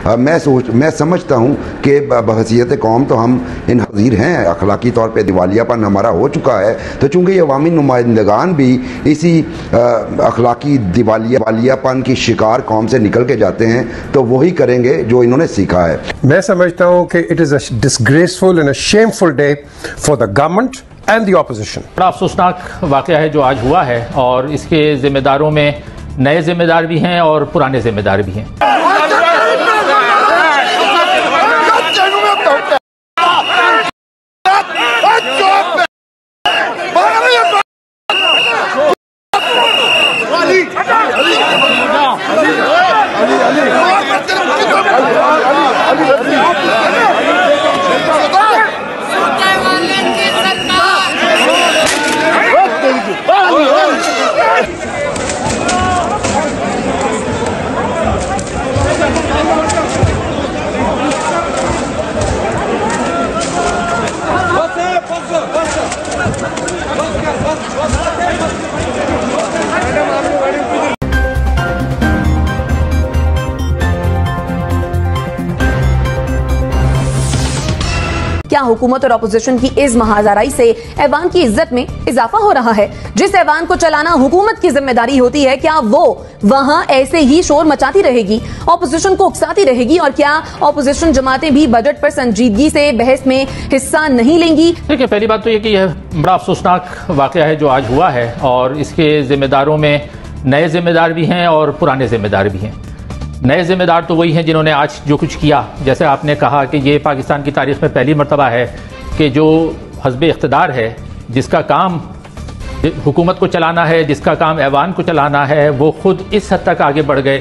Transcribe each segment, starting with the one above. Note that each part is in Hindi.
मैं समझता हूँ कि बहसीयत कौम तो हम इन हज़ीर हैं, अखलाकी तौर पर दिवालियापन हमारा हो चुका है। तो चूँकि ये अवामी नुमाइंदगान भी इसी अखलाकी दिवालियापन की शिकार कौम से निकल के जाते हैं, तो वही करेंगे जो इन्होंने सीखा है। मैं समझता हूँ कि it is a disgraceful and a shameful day for the government and the opposition. बड़ा अफसोसनाक वाक़या है जो आज हुआ है, और इसके ज़िम्मेदारों में नए ज़िम्मेदार भी हैं और पुराने ज़िम्मेदार भी हैं। क्या हुकूमत और अपोजिशन की इस महाजराई से ऐवान की इज्जत में इजाफा हो रहा है? जिस ऐवान को चलाना हुकूमत की जिम्मेदारी होती है, क्या वो वहां ऐसे ही शोर मचाती रहेगी, अपोजिशन को उकसाती रहेगी? और क्या अपोजिशन जमातें भी बजट पर संजीदगी से बहस में हिस्सा नहीं लेंगी? देखिए, पहली बात तो ये कि यह बड़ा अफसोसनाक वाक़या है जो आज हुआ है, और इसके जिम्मेदारों में नए जिम्मेदार भी हैं और पुराने जिम्मेदार भी हैं। नए जिम्मेदार तो वही हैं जिन्होंने आज जो कुछ किया। जैसे आपने कहा कि ये पाकिस्तान की तारीख में पहली मरतबा है कि जो हज़ब इख्तिदार है, जिसका काम हुकूमत को चलाना है, जिसका काम ऐवान को चलाना है, वो खुद इस हद तक आगे बढ़ गए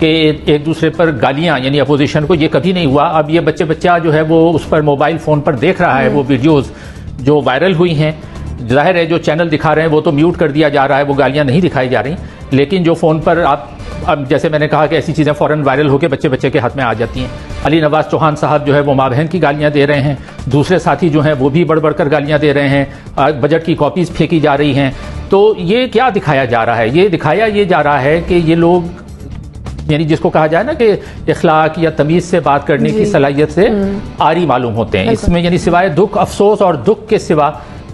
कि एक दूसरे पर गालियां, यानी अपोजिशन को, ये कभी नहीं हुआ। अब ये बच्चा जो है वो उस पर मोबाइल फ़ोन पर देख रहा है वो वीडियोज़ जो वायरल हुई हैं। जाहिर है जो चैनल दिखा रहे हैं वो तो म्यूट कर दिया जा रहा है, वो गालियाँ नहीं दिखाई जा रही, लेकिन जो फ़ोन पर अब जैसे मैंने कहा कि ऐसी चीज़ें फ़ौरन वायरल होकर बच्चे के हाथ में आ जाती हैं। अली नवाज चौहान साहब जो है वो माँ बहन की गालियाँ दे रहे हैं, दूसरे साथी जो हैं वो भी बढ़ बढ़कर गालियाँ दे रहे हैं, बजट की कॉपीज़ फेंकी जा रही हैं। तो ये क्या दिखाया जा रहा है? ये दिखाया ये जा रहा है कि ये लोग, यानी जिसको कहा जाए ना कि इखलाक या तमीज़ से बात करने की सलाहियत से आरी मालूम होते हैं। इसमें यानी सिवाय दुख, अफसोस और दुख के सिवा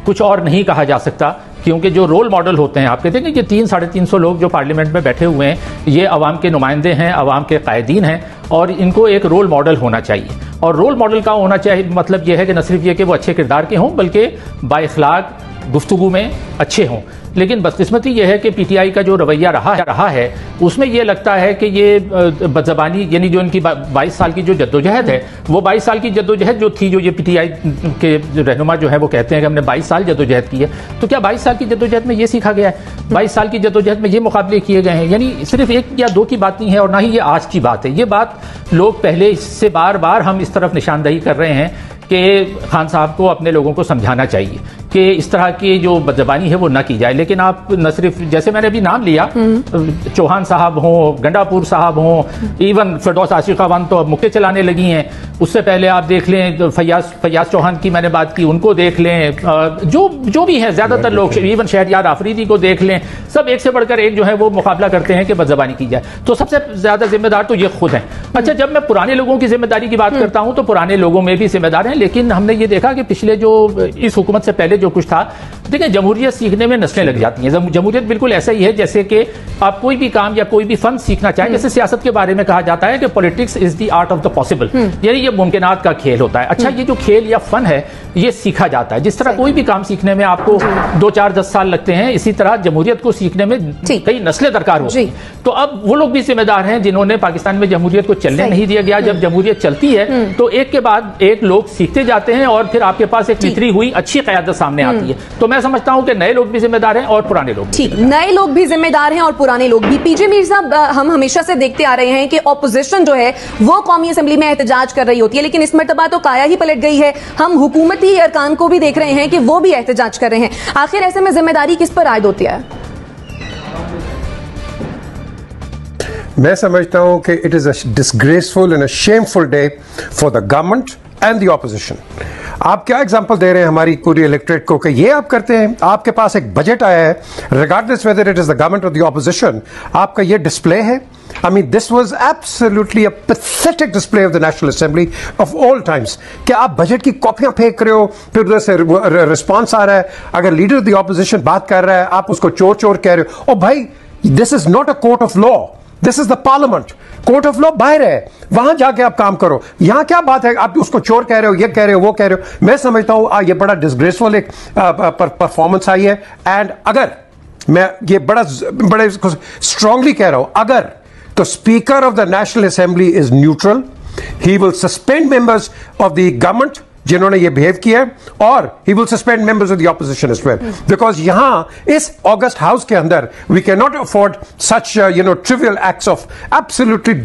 कुछ और नहीं कहा जा सकता, क्योंकि जो रोल मॉडल होते हैं, आप कहते हैं कि ये 300-350 लोग जो पार्लियामेंट में बैठे हुए हैं, ये अवाम के नुमाइंदे हैं, अवाम के कायदीन हैं, और इनको एक रोल मॉडल होना चाहिए। और रोल मॉडल का होना चाहिए मतलब ये है कि न सिर्फ ये कि वो अच्छे किरदार के हों, बल्कि बाइखलाक गुफ्तगू में अच्छे हों। लेकिन बदकिस्मती ये है कि पीटीआई का जो रवैया रहा है उसमें ये लगता है कि ये बदज़बानी, यानी जो इनकी 22 साल की जो जद्दोजहद है, वो 22 साल की जद्दोजहद जो थी, जो ये पीटीआई के रहनुमा जो है वो कहते हैं कि हमने 22 साल जद्दोजहद की है, तो क्या 22 साल की जद्दोजहद में ये सीखा गया है? 22 साल की जद्दोजहद में ये मुकाबले किए गए हैं? यानी सिर्फ एक या दो की बात नहीं है, और ना ही ये आज की बात है। ये बात लोग पहले इससे बार बार हम इस तरफ निशानदही कर रहे हैं कि खान साहब को अपने लोगों को समझाना चाहिए कि इस तरह की जो बदज़बानी है वो ना की जाए। लेकिन आप न सिर्फ, जैसे मैंने अभी नाम लिया, चौहान साहब हों, गंडापुर साहब हों, इवन फिरदौस आशिका खान तो अब मुक्के चलाने लगी हैं। उससे पहले आप देख लें फैयाज चौहान की मैंने बात की, उनको देख लें, जो भी हैं ज़्यादातर लोग, इवन शहरयार आफरीदी को देख लें, सब एक से बढ़कर एक जो है वो मुकाबला करते हैं कि बदज़बानी की जाए। तो सबसे ज़्यादा जिम्मेदार तो ये खुद हैं। अच्छा, जब मैं पुराने लोगों की जिम्मेदारी की बात करता हूँ तो पुराने लोगों में भी जिम्मेदार हैं, लेकिन हमने ये देखा कि पिछले जो इस हुकूमत से पहले जो कुछ था, देखिए जमहूरियत सीखने में नस्लें लग जाती हैं। जमहूरियत बिल्कुल ऐसा ही है जैसे कि आप कोई भी काम या कोई भी फन सीखना चाहें। जैसे सियासत के बारे में कहा जाता है कि politics is the art of the possible, यानी ये मुमकिनात का खेल होता है। अच्छा, ये जो खेल या फन है ये सीखा जाता है। जिस तरह कोई भी काम सीखने में आपको 2-4-10 साल लगते हैं, इसी तरह जमहूरियत को सीखने में कई नस्लें दरकार होती हैं। तो अब वो लोग भी जिम्मेदार हैं जिन्होंने पाकिस्तान में जमहूरियत को चलने नहीं दिया गया। जब जमहूरियत चलती है तो एक के बाद एक लोग सीखते जाते हैं और फिर आपके पास एक निथरी हुई अच्छी क़यादत सामने आती है। तो मैं समझता हूं कि नए लोग भी जिम्मेदार हैं और पुराने लोग भी। नए लोग भी जिम्मेदार हैं और पुराने लोग भी। पीजे मीर साहब, हम हमेशा से देखते आ रहे हैं कि ऑपोजिशन जो है वो कौमी असेंबली में एहतजाज कर रही होती है, लेकिन इस मरतबा तो काया ही पलट गई है। हम हुकूमती अरकान को भी देख रहे हैं कि वो भी एहतजाज कर रहे हैं। आखिर ऐसे में जिम्मेदारी किस पर आयद होती है? मैं समझता हूं कि it is a disgraceful and a shameful day for the government and the opposition. आप क्या एग्जांपल दे रहे हैं हमारी पूरी इलेक्ट्रेट को कि ये आप करते हैं? आपके पास एक बजट आया है, regardless whether it is the government और द ऑपोजिशन, आपका ये डिस्प्ले है। I mean, this was absolutely a pathetic display of the National Assembly of all times. कि आप बजट की कॉपियां फेंक रहे हो, फिर उधर से रिस्पॉन्स आ रहा है, अगर लीडर ऑफ द ऑपोजिशन बात कर रहा है आप उसको चोर चोर कह रहे हो। ओ भाई, this is not a court of law, this is the parliament. Court of law बाहर है, वहां जाके आप काम करो। यहां क्या बात है, आप उसको चोर कह रहे हो, ये कह रहे हो, वो कह रहे हो। मैं समझता हूं ये बड़ा डिसग्रेसफुल एक परफॉर्मेंस आई है। एंड अगर मैं ये बड़े स्ट्रांगली कह रहा हूं, अगर the Speaker of the National Assembly is neutral, he will suspend members of the government जिन्होंने ये बिहेव किया है, और he will suspend members of the opposition as well, because यहां इस August House के अंदर we cannot afford such trivial acts of absolutely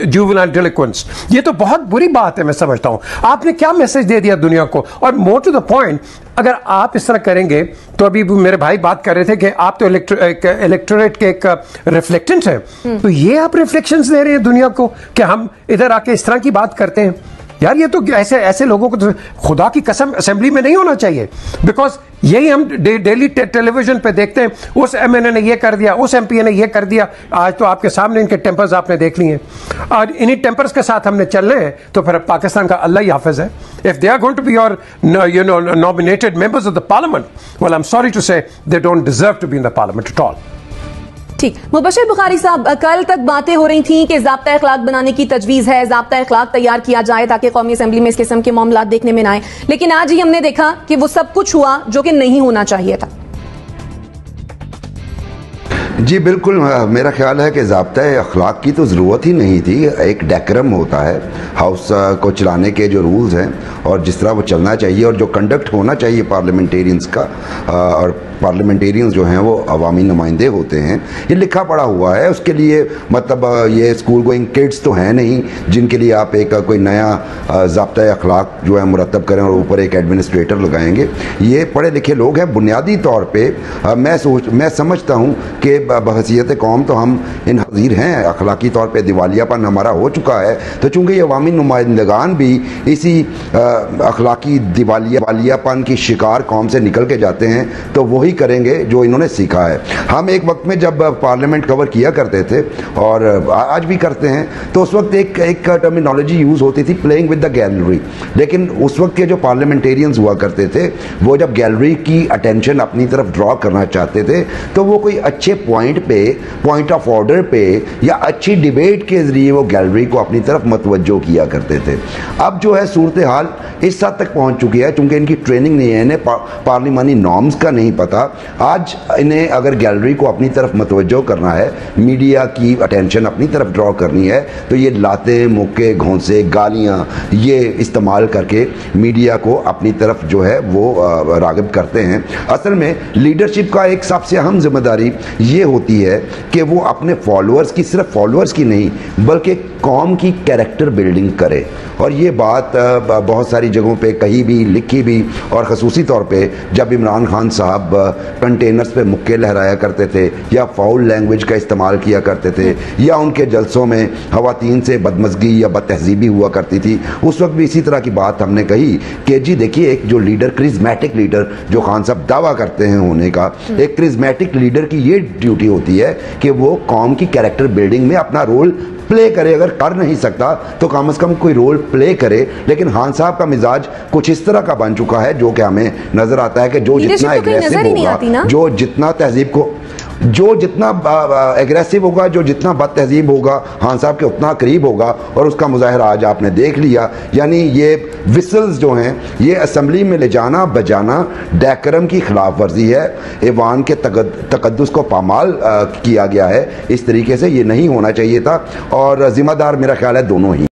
juvenile delinquents। ये तो बहुत बुरी बात है। मैं समझता हूं आपने क्या मैसेज दे दिया दुनिया को। और मोर टू द पॉइंट, अगर आप इस तरह करेंगे तो अभी मेरे भाई बात कर रहे थे कि आप तो इलेक्टोरेट के एक रिफ्लेक्टेंट हैं, तो ये आप रिफ्लेक्शंस दे रहे हैं दुनिया को कि हम इधर आके इस तरह की बात करते हैं। यार ये तो ऐसे लोगों को तो खुदा की कसम असेंबली में नहीं होना चाहिए, बिकॉज यही हम डेली टेलीविजन पे देखते हैं, उस एमएनए ने ये कर दिया, उस एमपीए ने ये कर दिया। आज तो आपके सामने इनके टेम्पर्स आपने देख लिए हैं, और इन्हीं टेम्पर्स के साथ हमने चलने हैं तो फिर पाकिस्तान का अल्लाह ही हाफिज है। If they are going to be your nominated members of the parliament, well I am sorry to say they don't deserve to be in the parliament at all. ठीक, मुबश्शिर बुखारी साहब, कल तक बातें हो रही थी कि ज़ाब्ता अखलाक बनाने की तजवीज़ है, ज़ाब्ता अखलाक तैयार किया जाए ताकि कौमी असेंबली में इस किस्म के मामलात देखने में ना आए, लेकिन आज ही हमने देखा कि वो सब कुछ हुआ जो कि नहीं होना चाहिए था। जी बिल्कुल, मेरा ख्याल है कि ज़ाब्ता अखलाक की तो ज़रूरत ही नहीं थी। एक डेकोरम होता है हाउस को चलाने के जो रूल्स हैं और जिस तरह वो चलना चाहिए और जो कंडक्ट होना चाहिए पार्लियामेंटेरियंस का, और पार्लियामेंटेरियंस जो हैं वो अवामी नुमाइंदे होते हैं, ये लिखा पड़ा हुआ है। उसके लिए मतलब ये स्कूल गोइंग किड्स तो हैं नहीं जिनके लिए आप एक कोई नया ज़ाब्ता अखलाक जो है मुरतब करें और ऊपर एक एडमिनिस्ट्रेटर लगाएंगे। ये पढ़े लिखे लोग हैं। बुनियादी तौर पर मैं समझता हूँ कि बहसीयत कौम तो हम इन हज़ीर हैं, अखलाकी तौर पे दिवालियापन हमारा हो चुका है। तो चूँकि ये अवामी नुमाइंदगान भी इसी अखलाकी दिवालियापन की शिकार कौम से निकल के जाते हैं, तो वही करेंगे जो इन्होंने सीखा है। हम एक वक्त में जब पार्लियामेंट कवर किया करते थे और आज भी करते हैं, तो उस वक्त एक टर्मिनोलॉजी यूज़ होती थी, प्लेइंग विद द गैलरी। लेकिन उस वक्त के जो पार्लियामेंटेरियंस हुआ करते थे, वो जब गैलरी की अटेंशन अपनी तरफ ड्रॉ करना चाहते थे तो वो कोई अच्छे पॉइंट ऑफ ऑर्डर पे या अच्छी डिबेट के जरिए वो गैलरी को अपनी तरफ मतवज्जो किया करते थे। अब जो है सूरत हाल इस हद तक पहुंच चुकी है, चूंकि इनकी ट्रेनिंग नहीं है, इन्हें पार्लिमानी नॉर्म्स का नहीं पता। आज इन्हें अगर गैलरी को अपनी तरफ मतवज्जो करना है, मीडिया की अटेंशन अपनी तरफ ड्रॉ करनी है, तो ये लाते मुक्के घोंसे गालियां ये इस्तेमाल करके मीडिया को अपनी तरफ जो है वो राग़िब करते हैं। असल में लीडरशिप का एक सबसे अहम जिम्मेदारी ये होती है कि वो अपने फॉलोअर्स की, सिर्फ फॉलोअर्स की नहीं बल्कि कौम की कैरेक्टर बिल्डिंग करे। और ये बात बहुत सारी जगहों पे कही भी, लिखी भी, और ख़ुसूसी तौर पे जब इमरान खान साहब कंटेनर्स पे मुक्के लहराया करते थे या फाउल लैंग्वेज का इस्तेमाल किया करते थे या उनके जलसों में ख़वातीन से बदमज़गी या बदतहज़ीबी हुआ करती थी, उस वक्त भी इसी तरह की बात हमने कही कि जी देखिए, एक जो लीडर, क्रिज़मेटिक लीडर जो खान साहब दावा करते हैं होने का, एक क्रिज़मेटिक लीडर की ये ड्यूटी होती है कि वो कौम की कैरेक्टर बिल्डिंग में अपना रोल प्ले करे। अगर कर नहीं सकता तो कम से कम कोई रोल प्ले करे। लेकिन खान साहब का मिजाज कुछ इस तरह का बन चुका है जो कि हमें नजर आता है कि जो जितना एग्रेसिव होगा, जो जितना तहजीब को, जो जितना एग्रेसिव होगा, जो जितना बद तहजीब होगा, खान साहब के उतना करीब होगा। और उसका मुजाहरा आज आपने देख लिया। यानी ये विसल्स जो हैं, ये असम्बली में ले जाना बजाना डेकोरम की खिलाफ वर्जी है, ऐवान के तकद्दुस को पामाल किया गया है। इस तरीके से ये नहीं होना चाहिए था, और जिम्मेदार मेरा ख्याल है दोनों ही।